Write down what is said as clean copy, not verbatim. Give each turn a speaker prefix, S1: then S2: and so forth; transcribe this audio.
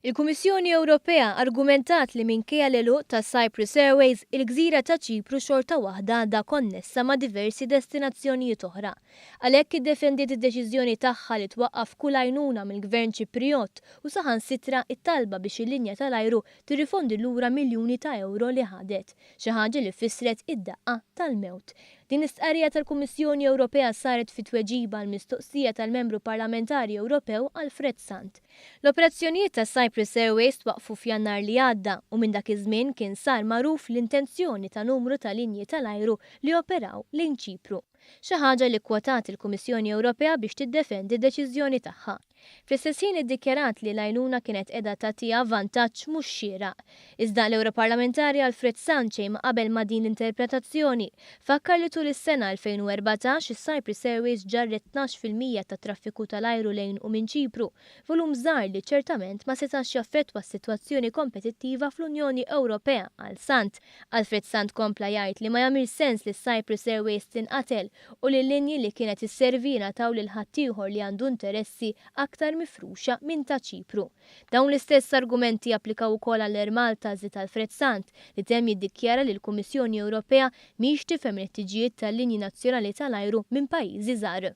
S1: Il-Kummissjoni Ewropeja argumentat li minkejja l-għeluq ta' Cyprus Airways il-gżira ta' Ċipru xorta waħda għadha konnessa ma' diversi destinazzjonijiet oħra. Għalhekk iddefendiet id-deċiżjoni tagħha li twaqqaf kull għajnuna mill-Gvern Ċipriot u saħansitra it-talba biex il-linja tal-ajru tirrifondi lura miljuni ta' euro li ħadet, xi ħaġa li fissret id-daqqa tal-mewt. Din istqarrija tal-Kummissjoni Ewropea saret fit-tweġiba l-mistoqsija tal-Membru Parlamentari Ewropew Alfred Sant. L-operazzjonijiet ta' Cyprus Airways twaqfu f'Jannar li għadda u minn dak iż-żmien kien sar magħruf l-intenzjoni ta' numru ta' linji tal-ajru li operaw lejn Ċipru. Xi ħaġa li kwotat il-Kummissjoni Ewropea biex tiddefendi d-deċiżjoni tagħha. Fl-istess ħin iddikjarat li l-għajnuna kienet qiegħda tagħtiha vantaġġ mhux xieraq. Iżda l-Ewro Parlamentari Alfred Sant xejn qabel ma' din l-interpretazzjoni. Fakkar li tul is-sena 2014 is-Cyprus Airways ġarret 12% tat traffiku tal-ajru lejn u minn Ċipru, volum żgħar li ċertament ma setax jaffettwa s-sitwazzjoni kompetittiva fl-Unjoni Ewropea għal Sant. Alfred Sant kompla jgħid li ma jagħmel sens li Cyprus Airways tinqatel u li l-linji li kienet isservina taw lil ħaddieħor li għandu interessi aktar mifruxa minn ta' Ċipru. Dawn l-istess argumenti applikaw ukoll għall Malta żied Alfred Sant li temm jiddikjara li l-Kummissjoni Ewropea mhix tifhem l-ħtiġijiet tal-linji nazzjonali tal-ajru minn pajjiżi żgħar.